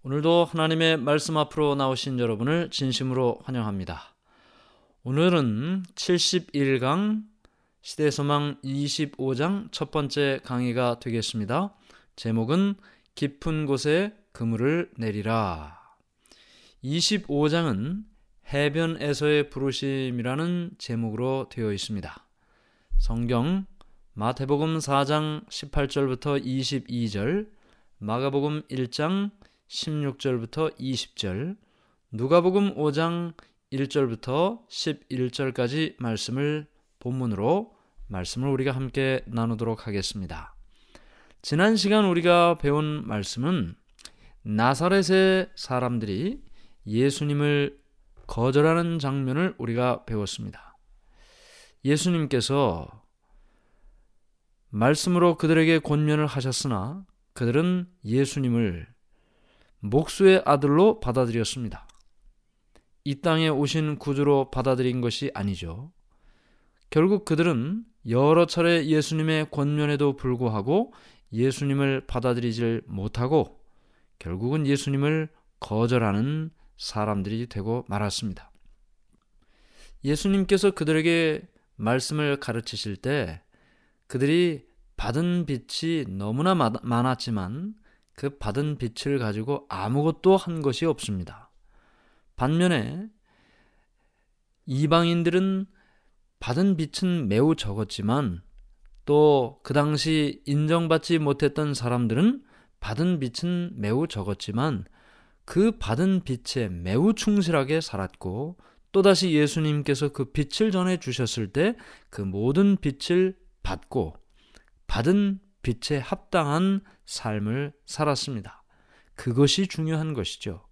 오늘도 하나님의 말씀 앞으로 나오신 여러분을 진심으로 환영합니다. 오늘은 71강 시대소망 25장 첫 번째 강의가 되겠습니다. 제목은 깊은 곳에 그물을 내리라. 25장은 해변에서의 부르심이라는 제목으로 되어 있습니다. 성경 마태복음 4장 18절부터 22절, 마가복음 1장 16절부터 20절, 누가복음 5장 1절부터 11절까지 말씀을 본문으로 말씀을 우리가 함께 나누도록 하겠습니다. 지난 시간 우리가 배운 말씀은 나사렛의 사람들이 예수님을 거절하는 장면을 우리가 배웠습니다. 예수님께서 말씀으로 그들에게 권면을 하셨으나 그들은 예수님을 목수의 아들로 받아들였습니다. 이 땅에 오신 구주로 받아들인 것이 아니죠. 결국 그들은 여러 차례 예수님의 권면에도 불구하고 예수님을 받아들이질 못하고 결국은 예수님을 거절하는 사람들이 되고 말았습니다. 예수님께서 그들에게 말씀을 가르치실 때 그들이 받은 빚이 너무나 많았지만 그 받은 빚을 가지고 아무것도 한 것이 없습니다. 반면에 이방인들은 받은 빚은 매우 적었지만 또 그 당시 인정받지 못했던 사람들은 받은 빚은 매우 적었지만 그 받은 빚에 매우 충실하게 살았고 또다시 예수님께서 그 빚을 전해 주셨을 때 그 모든 빚을 받고 받은 빚에 합당한 삶을 살았습니다. 그것이 중요한 것이죠.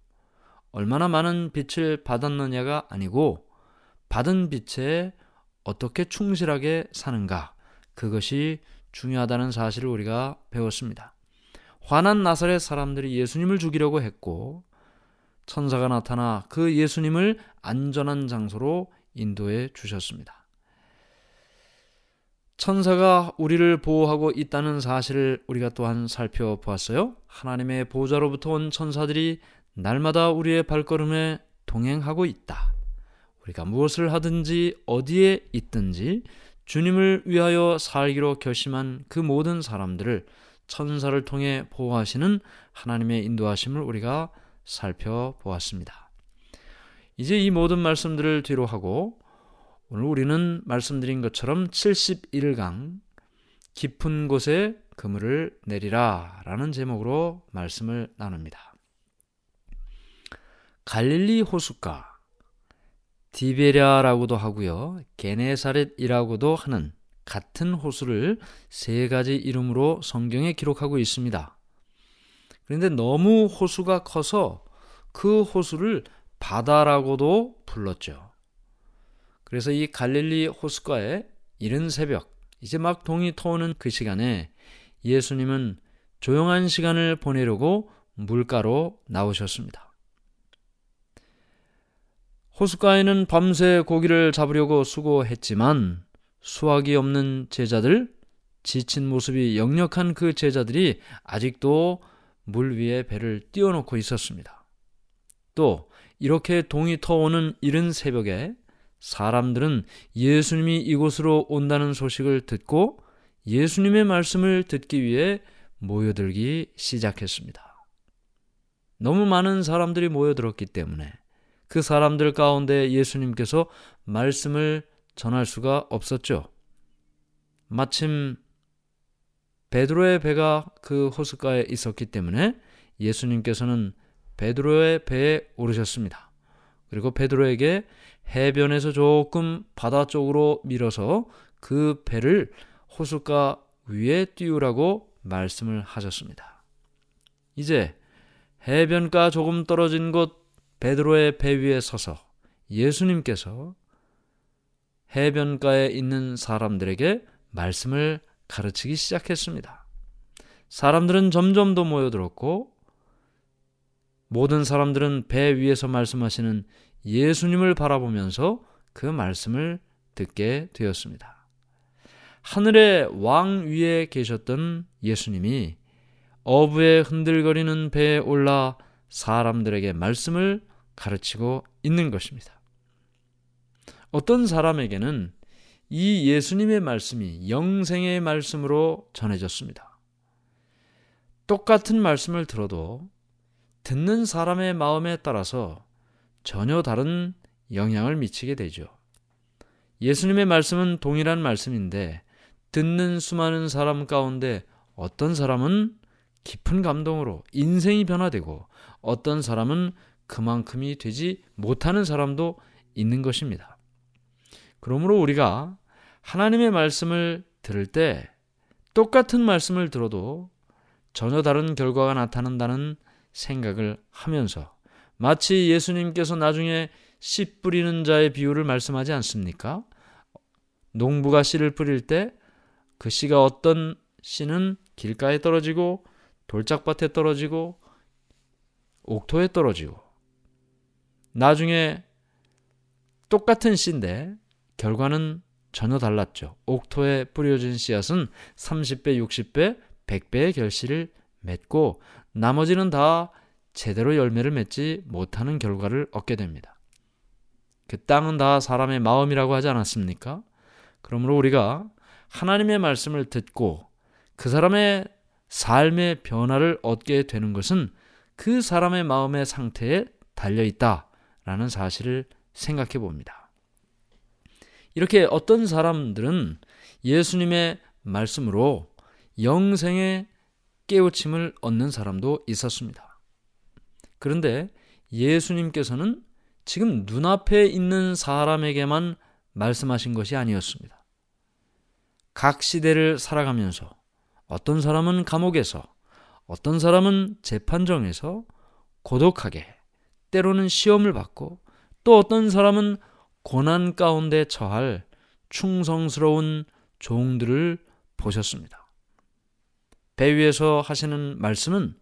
얼마나 많은 빚을 받았느냐가 아니고 받은 빚에 어떻게 충실하게 사는가, 그것이 중요하다는 사실을 우리가 배웠습니다. 화난 나사렛 사람들이 예수님을 죽이려고 했고 천사가 나타나 그 예수님을 안전한 장소로 인도해 주셨습니다. 천사가 우리를 보호하고 있다는 사실을 우리가 또한 살펴보았어요. 하나님의 보호자로부터 온 천사들이 날마다 우리의 발걸음에 동행하고 있다. 우리가 무엇을 하든지 어디에 있든지 주님을 위하여 살기로 결심한 그 모든 사람들을 천사를 통해 보호하시는 하나님의 인도하심을 우리가 살펴보았습니다. 이제 이 모든 말씀들을 뒤로 하고 오늘 우리는 말씀드린 것처럼 71강 깊은 곳에 그물을 내리라 라는 제목으로 말씀을 나눕니다. 갈릴리 호숫가, 디베랴라고도 하고요, 게네사렛이라고도 하는 같은 호수를 세 가지 이름으로 성경에 기록하고 있습니다. 그런데 너무 호수가 커서 그 호수를 바다라고도 불렀죠. 그래서 이 갈릴리 호숫가에 이른 새벽, 이제 막 동이 터오는 그 시간에 예수님은 조용한 시간을 보내려고 물가로 나오셨습니다. 호숫가에는 밤새 고기를 잡으려고 수고했지만 수확이 없는 제자들, 지친 모습이 역력한 그 제자들이 아직도 물 위에 배를 띄워놓고 있었습니다. 또 이렇게 동이 터오는 이른 새벽에 사람들은 예수님이 이곳으로 온다는 소식을 듣고 예수님의 말씀을 듣기 위해 모여들기 시작했습니다. 너무 많은 사람들이 모여들었기 때문에 그 사람들 가운데 예수님께서 말씀을 전할 수가 없었죠. 마침 베드로의 배가 그 호숫가에 있었기 때문에 예수님께서는 베드로의 배에 오르셨습니다. 그리고 베드로에게 해변에서 조금 바다 쪽으로 밀어서 그 배를 호숫가 위에 띄우라고 말씀을 하셨습니다. 이제 해변가 조금 떨어진 곳 베드로의 배 위에 서서 예수님께서 해변가에 있는 사람들에게 말씀을 가르치기 시작했습니다. 사람들은 점점 더 모여들었고 모든 사람들은 배 위에서 말씀하시는 예수님을 바라보면서 그 말씀을 듣게 되었습니다. 하늘의 왕 위에 계셨던 예수님이 어부의 흔들거리는 배에 올라 사람들에게 말씀을 가르치고 있는 것입니다. 어떤 사람에게는 이 예수님의 말씀이 영생의 말씀으로 전해졌습니다. 똑같은 말씀을 들어도 듣는 사람의 마음에 따라서 전혀 다른 영향을 미치게 되죠. 예수님의 말씀은 동일한 말씀인데 듣는 수많은 사람 가운데 어떤 사람은 깊은 감동으로 인생이 변화되고 어떤 사람은 그만큼이 되지 못하는 사람도 있는 것입니다. 그러므로 우리가 하나님의 말씀을 들을 때 똑같은 말씀을 들어도 전혀 다른 결과가 나타난다는 생각을 하면서 마치 예수님께서 나중에 씨 뿌리는 자의 비유를 말씀하지 않습니까? 농부가 씨를 뿌릴 때 그 씨가 어떤 씨는 길가에 떨어지고 돌짝밭에 떨어지고 옥토에 떨어지고 나중에 똑같은 씨인데 결과는 전혀 달랐죠. 옥토에 뿌려진 씨앗은 30배, 60배, 100배의 결실을 맺고 나머지는 다 제대로 열매를 맺지 못하는 결과를 얻게 됩니다. 그 땅은 다 사람의 마음이라고 하지 않았습니까? 그러므로 우리가 하나님의 말씀을 듣고 그 사람의 삶의 변화를 얻게 되는 것은 그 사람의 마음의 상태에 달려있다라는 사실을 생각해 봅니다. 이렇게 어떤 사람들은 예수님의 말씀으로 영생의 깨우침을 얻는 사람도 있었습니다. 그런데 예수님께서는 지금 눈앞에 있는 사람에게만 말씀하신 것이 아니었습니다. 각 시대를 살아가면서 어떤 사람은 감옥에서, 어떤 사람은 재판정에서 고독하게 때로는 시험을 받고 또 어떤 사람은 고난 가운데 처할 충성스러운 종들을 보셨습니다. 배 위에서 하시는 말씀은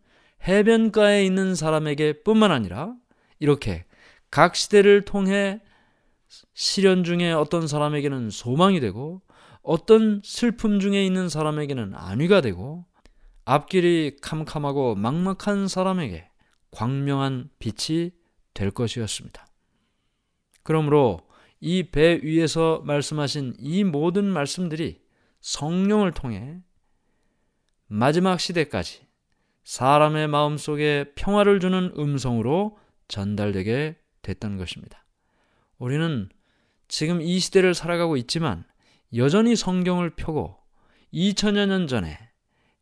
해변가에 있는 사람에게 뿐만 아니라 이렇게 각 시대를 통해 시련 중에 어떤 사람에게는 소망이 되고 어떤 슬픔 중에 있는 사람에게는 안위가 되고 앞길이 캄캄하고 막막한 사람에게 광명한 빛이 될 것이었습니다. 그러므로 이 배 위에서 말씀하신 이 모든 말씀들이 성령을 통해 마지막 시대까지 사람의 마음속에 평화를 주는 음성으로 전달되게 됐던 것입니다. 우리는 지금 이 시대를 살아가고 있지만 여전히 성경을 펴고 2000여 년 전에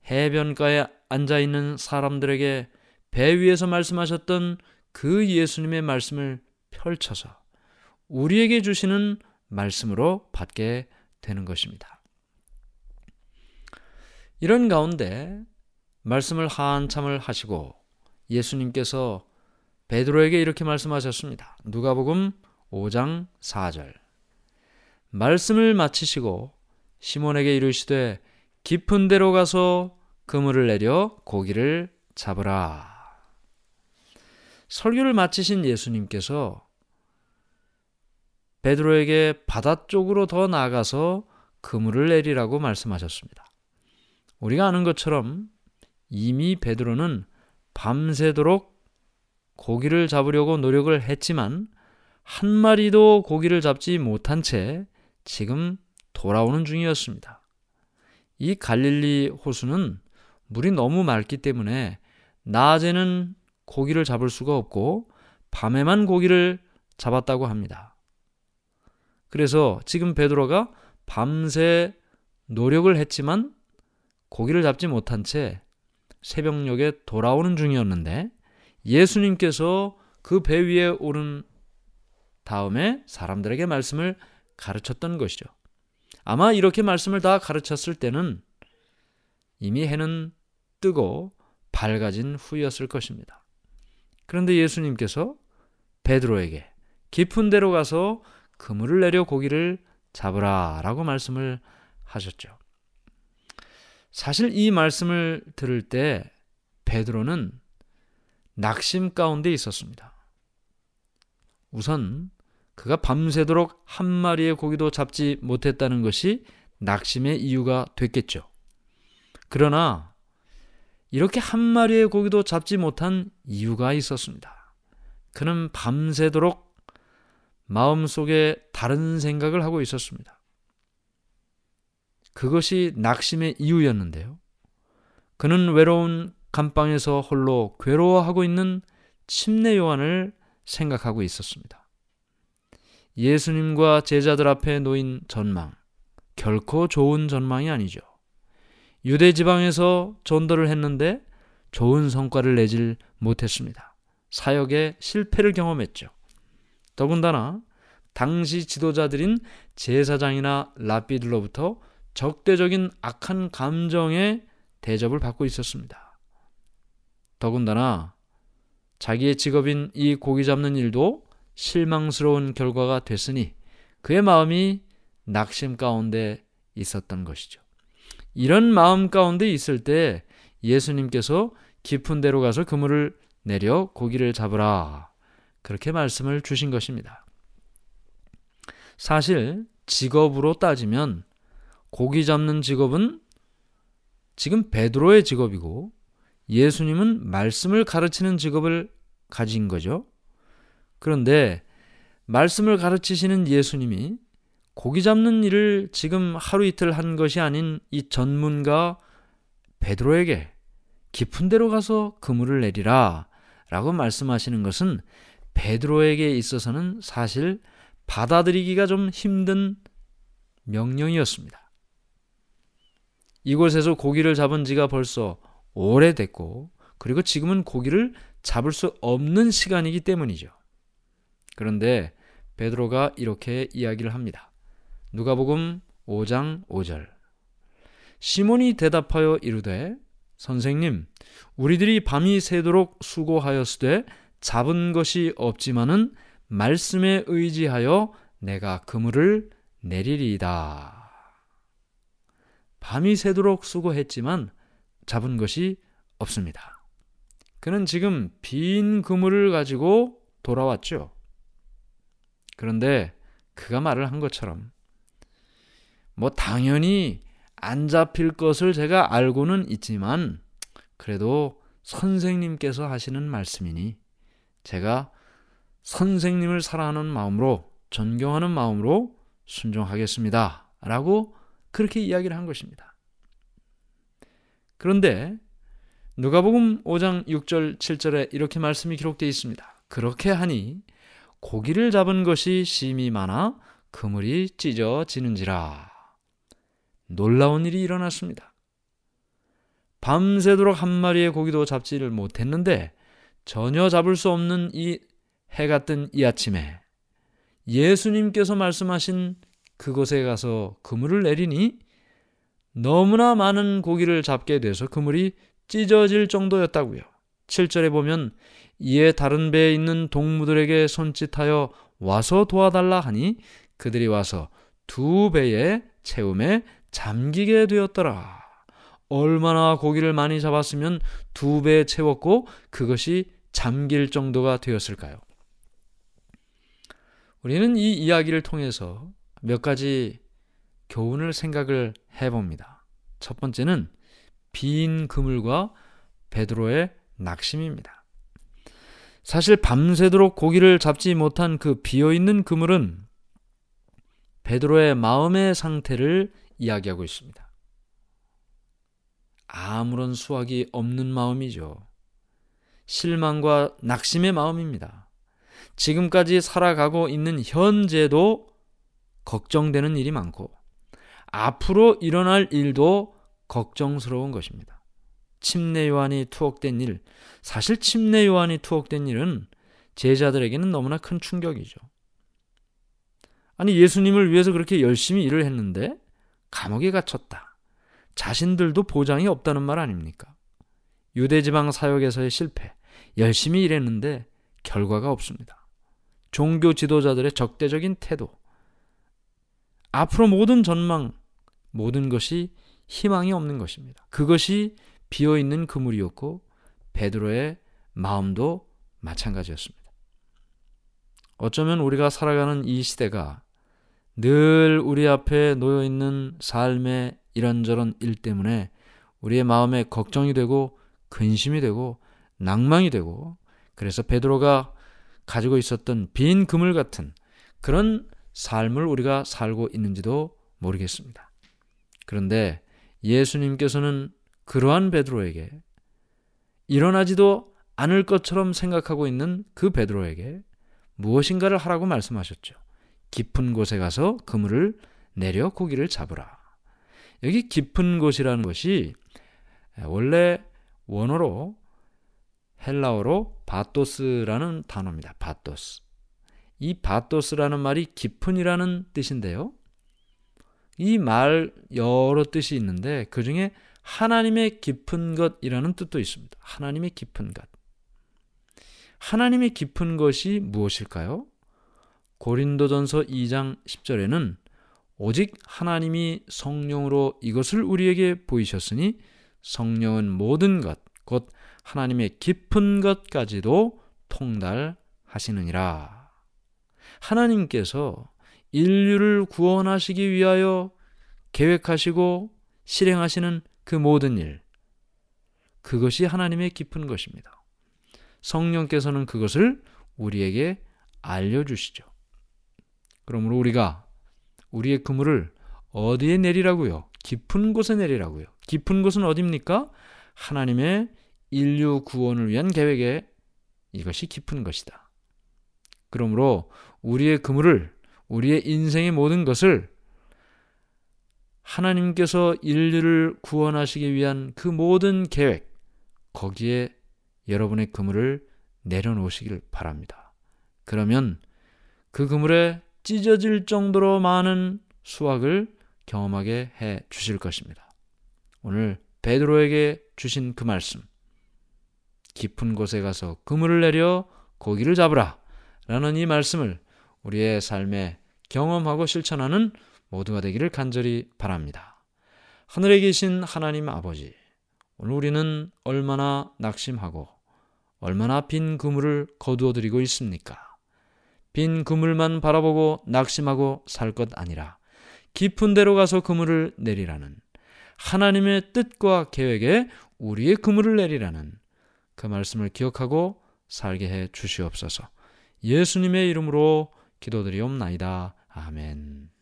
해변가에 앉아있는 사람들에게 배 위에서 말씀하셨던 그 예수님의 말씀을 펼쳐서 우리에게 주시는 말씀으로 받게 되는 것입니다. 이런 가운데 말씀을 한참을 하시고 예수님께서 베드로에게 이렇게 말씀하셨습니다. 누가복음 5장 4절 말씀을 마치시고 시몬에게 이르시되 깊은 데로 가서 그물을 내려 고기를 잡으라. 설교를 마치신 예수님께서 베드로에게 바다 쪽으로 더 나아가서 그물을 내리라고 말씀하셨습니다. 우리가 아는 것처럼 이미 베드로는 밤새도록 고기를 잡으려고 노력을 했지만 한 마리도 고기를 잡지 못한 채 지금 돌아오는 중이었습니다. 이 갈릴리 호수는 물이 너무 맑기 때문에 낮에는 고기를 잡을 수가 없고 밤에만 고기를 잡았다고 합니다. 그래서 지금 베드로가 밤새 노력을 했지만 고기를 잡지 못한 채 새벽녘에 돌아오는 중이었는데 예수님께서 그 배 위에 오른 다음에 사람들에게 말씀을 가르쳤던 것이죠. 아마 이렇게 말씀을 다 가르쳤을 때는 이미 해는 뜨고 밝아진 후였을 것입니다. 그런데 예수님께서 베드로에게 깊은 데로 가서 그물을 내려 고기를 잡으라 라고 말씀을 하셨죠. 사실 이 말씀을 들을 때 베드로는 낙심 가운데 있었습니다. 우선 그가 밤새도록 한 마리의 고기도 잡지 못했다는 것이 낙심의 이유가 됐겠죠. 그러나 이렇게 한 마리의 고기도 잡지 못한 이유가 있었습니다. 그는 밤새도록 마음속에 다른 생각을 하고 있었습니다. 그것이 낙심의 이유였는데요. 그는 외로운 감방에서 홀로 괴로워하고 있는 침례 요한을 생각하고 있었습니다. 예수님과 제자들 앞에 놓인 전망, 결코 좋은 전망이 아니죠. 유대 지방에서 전도를 했는데 좋은 성과를 내질 못했습니다. 사역에 실패를 경험했죠. 더군다나 당시 지도자들인 제사장이나 랍비들로부터 적대적인 악한 감정에 대접을 받고 있었습니다. 더군다나 자기의 직업인 이 고기 잡는 일도 실망스러운 결과가 됐으니 그의 마음이 낙심 가운데 있었던 것이죠. 이런 마음 가운데 있을 때 예수님께서 깊은 데로 가서 그물을 내려 고기를 잡으라, 그렇게 말씀을 주신 것입니다. 사실 직업으로 따지면 고기 잡는 직업은 지금 베드로의 직업이고 예수님은 말씀을 가르치는 직업을 가진 거죠. 그런데 말씀을 가르치시는 예수님이 고기 잡는 일을 지금 하루 이틀 한 것이 아닌 이 전문가 베드로에게 깊은 데로 가서 그물을 내리라 라고 말씀하시는 것은 베드로에게 있어서는 사실 받아들이기가 좀 힘든 명령이었습니다. 이곳에서 고기를 잡은 지가 벌써 오래됐고 그리고 지금은 고기를 잡을 수 없는 시간이기 때문이죠. 그런데 베드로가 이렇게 이야기를 합니다. 누가복음 5장 5절. 시몬이 대답하여 이르되 선생님, 우리들이 밤이 새도록 수고하였으되 잡은 것이 없지만은 말씀에 의지하여 내가 그물을 내리리이다. 밤이 새도록 수고했지만 잡은 것이 없습니다. 그는 지금 빈 그물을 가지고 돌아왔죠. 그런데 그가 말을 한 것처럼 당연히 안 잡힐 것을 제가 알고는 있지만 그래도 선생님께서 하시는 말씀이니 제가 선생님을 사랑하는 마음으로, 존경하는 마음으로 순종하겠습니다 라고 그렇게 이야기를 한 것입니다. 그런데 누가복음 5장 6절 7절에 이렇게 말씀이 기록되어 있습니다. 그렇게 하니 고기를 잡은 것이 심히 많아 그물이 찢어지는지라. 놀라운 일이 일어났습니다. 밤새도록 한 마리의 고기도 잡지를 못했는데 전혀 잡을 수 없는 이 해가 뜬 이 아침에 예수님께서 말씀하신 그곳에 가서 그물을 내리니 너무나 많은 고기를 잡게 돼서 그물이 찢어질 정도였다고요. 7절에 보면 이에 다른 배에 있는 동무들에게 손짓하여 와서 도와달라 하니 그들이 와서 두 배의 채움에 잠기게 되었더라. 얼마나 고기를 많이 잡았으면 두 배 채웠고 그것이 잠길 정도가 되었을까요? 우리는 이 이야기를 통해서 몇 가지 교훈을 생각을 해봅니다. 첫 번째는 빈 그물과 베드로의 낙심입니다. 사실 밤새도록 고기를 잡지 못한 그 비어있는 그물은 베드로의 마음의 상태를 이야기하고 있습니다. 아무런 수확이 없는 마음이죠. 실망과 낙심의 마음입니다. 지금까지 살아가고 있는 현재도 걱정되는 일이 많고 앞으로 일어날 일도 걱정스러운 것입니다. 침례 요한이 투옥된 일, 사실 침례 요한이 투옥된 일은 제자들에게는 너무나 큰 충격이죠. 아니, 예수님을 위해서 그렇게 열심히 일을 했는데 감옥에 갇혔다. 자신들도 보장이 없다는 말 아닙니까? 유대지방 사역에서의 실패, 열심히 일했는데 결과가 없습니다. 종교 지도자들의 적대적인 태도, 앞으로 모든 전망, 모든 것이 희망이 없는 것입니다. 그것이 비어있는 그물이었고 베드로의 마음도 마찬가지였습니다. 어쩌면 우리가 살아가는 이 시대가 늘 우리 앞에 놓여있는 삶의 이런저런 일 때문에 우리의 마음에 걱정이 되고 근심이 되고 낭망이 되고, 그래서 베드로가 가지고 있었던 빈 그물 같은 그런 삶을 우리가 살고 있는지도 모르겠습니다. 그런데 예수님께서는 그러한 베드로에게, 일어나지도 않을 것처럼 생각하고 있는 그 베드로에게 무엇인가를 하라고 말씀하셨죠. 깊은 곳에 가서 그물을 내려 고기를 잡으라. 여기 깊은 곳이라는 것이 원래 원어로 헬라어로 바토스라는 단어입니다. 바토스. 이 바토스라는 말이 깊은이라는 뜻인데요. 이 말 여러 뜻이 있는데 그 중에 하나님의 깊은 것이라는 뜻도 있습니다. 하나님의 깊은 것. 하나님의 깊은 것이 무엇일까요? 고린도전서 2장 10절에는 오직 하나님이 성령으로 이것을 우리에게 보이셨으니 성령은 모든 것, 곧 하나님의 깊은 것까지도 통달하시느니라. 하나님께서 인류를 구원하시기 위하여 계획하시고 실행하시는 그 모든 일, 그것이 하나님의 깊은 것입니다. 성령께서는 그것을 우리에게 알려주시죠. 그러므로 우리가 우리의 그물을 어디에 내리라고요? 깊은 곳에 내리라고요. 깊은 곳은 어디입니까? 하나님의 인류 구원을 위한 계획에, 이것이 깊은 것이다. 그러므로 우리의 그물을, 우리의 인생의 모든 것을 하나님께서 인류를 구원하시기 위한 그 모든 계획, 거기에 여러분의 그물을 내려놓으시길 바랍니다. 그러면 그 그물에 찢어질 정도로 많은 수확을 경험하게 해 주실 것입니다. 오늘 베드로에게 주신 그 말씀, 깊은 곳에 가서 그물을 내려 고기를 잡으라 라는 이 말씀을 우리의 삶에 경험하고 실천하는 모두가 되기를 간절히 바랍니다. 하늘에 계신 하나님 아버지, 오늘 우리는 얼마나 낙심하고 얼마나 빈 그물을 거두어 드리고 있습니까? 빈 그물만 바라보고 낙심하고 살 것 아니라 깊은 데로 가서 그물을 내리라는, 하나님의 뜻과 계획에 우리의 그물을 내리라는 그 말씀을 기억하고 살게 해 주시옵소서. 예수님의 이름으로 기도드리옵나이다. 아멘.